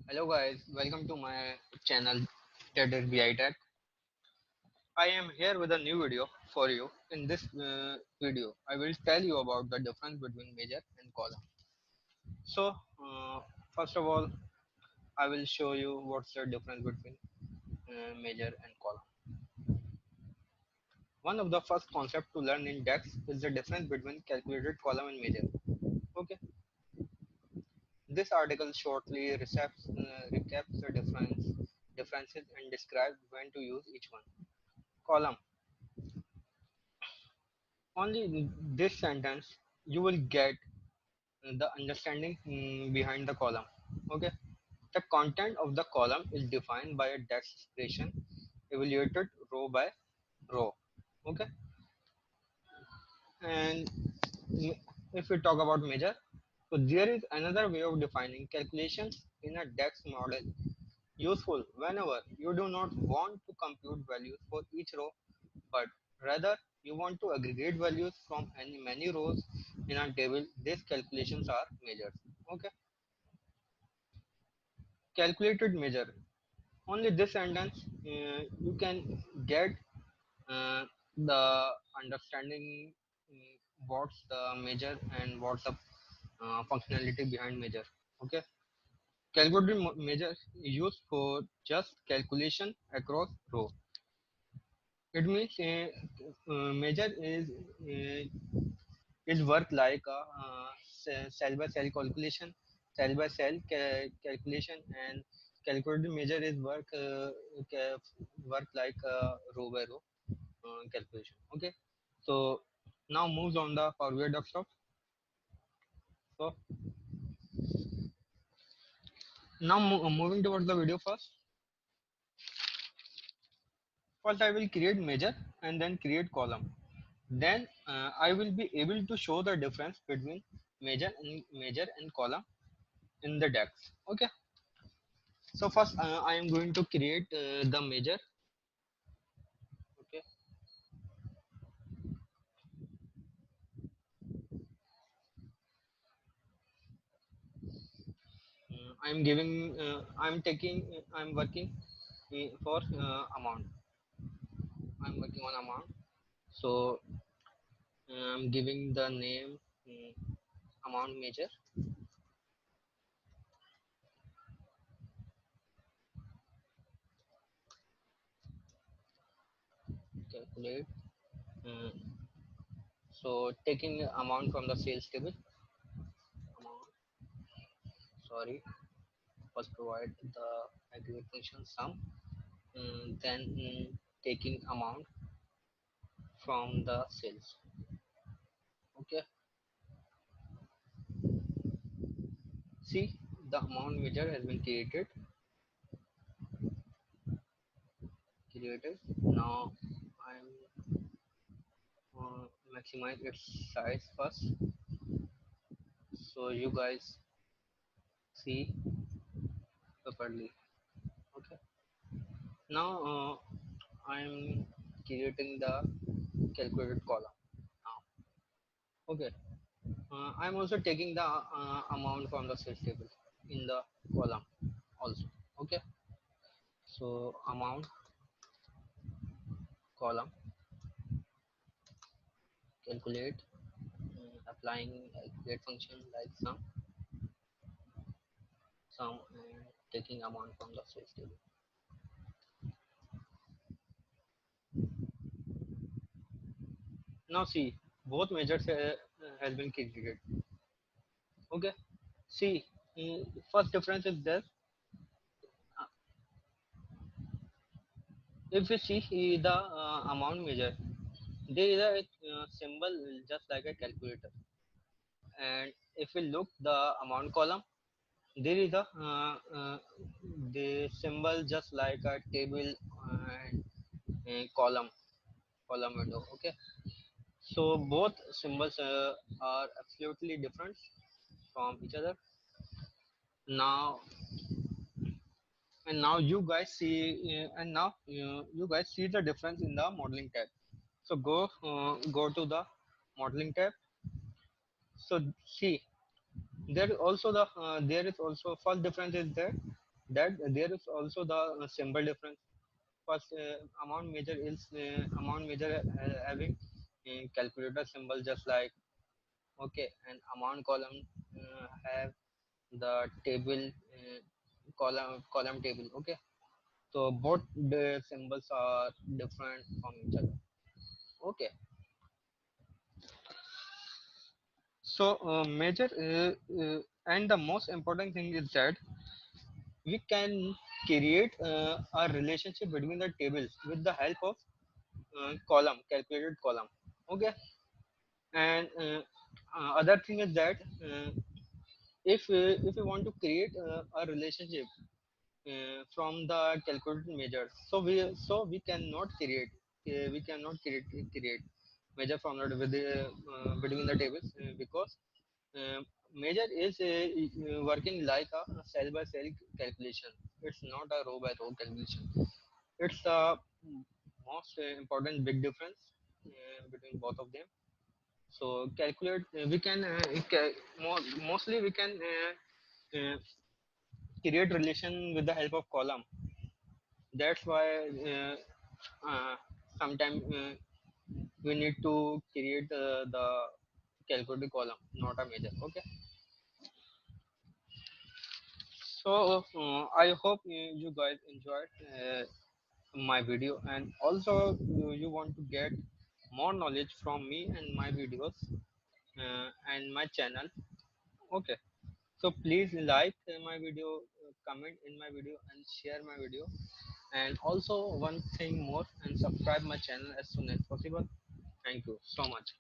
Hello guys, welcome to my channel that is BI Tech. I am here with a new video for you. In this video, I will tell you about the difference between major and column. So, first of all, I will show you what's the difference between major and column. One of the first concepts to learn in DAX is the difference between calculated column and major. Okay, this article shortly recaps the differences and describes when to use each one. Column. Only in this sentence you will get the understanding behind the column. Okay, the content of the column is defined by a DAX expression evaluated row by row. Okay, and if we talk about measure, so there is another way of defining calculations in a DAX model, useful whenever you do not want to compute values for each row, but rather you want to aggregate values from many rows in a table. These calculations are measures. Okay, calculated measure. Only this sentence you can get the understanding what's the measure and what's the functionality behind measure. Okay, calculated measure used for just calculation across row. It means measure uh, is work like a cell by cell calculation, cell by cell calculation, and calculated measure is work like row by row calculation. Okay, so now moves on the Power BI desktop. So now moving towards the video first. First, I will create measure and then create column. Then I will be able to show the difference between measure and column in the DAX. Okay. So first, I am going to create the measure. Okay, I'm working for amount. I'm working on amount. So I'm giving the name amount measure. Calculate. Uh, so taking amount from the sales table. Amount. Sorry. First provide the aggregate function sum. Then taking amount from the sales. Okay. See, the amount measure has been created. Now I'm maximize its size first, so you guys see properly. Okay. Now I'm creating the calculated column now. Okay. I'm also taking the amount from the sales table in the column also. Okay. So amount column calculate, applying calculate function like sum and taking amount from the sales table. Now see, both measures has been created. Okay. See, first difference is this. Uh, if you see the amount measure, there is a symbol just like a calculator. And if we look the amount column, there is the symbol just like a table and a column window. Okay. So both symbols are absolutely different from each other. Now now you guys see and now you guys see the difference in the modeling tab. So go to the modeling tab. So see, there is also first difference is there. that there is also the symbol difference. First, amount measure having calculator symbol just like, okay, and amount column have the table column table, okay. So both the symbols are different from each other, okay. So major and the most important thing is that we can create a relationship between the tables with the help of column, calculated column, okay. And other thing is that if we want to create a relationship from the calculated measures, so we cannot create measure from the with the, between the tables, because uh, measure is working like a cell by cell calculation. It's not a row by row calculation. It's a most important big difference between both of them. So calculate we can mostly we can create relation with the help of column. That's why sometimes we need to create the calculated column, not a measure, okay. So I hope you guys enjoyed my video, and also you want to get more knowledge from me and my videos and my channel, okay. So please like my video, comment in my video, and share my video. And also one thing more, and subscribe my channel as soon as possible. Thank you so much.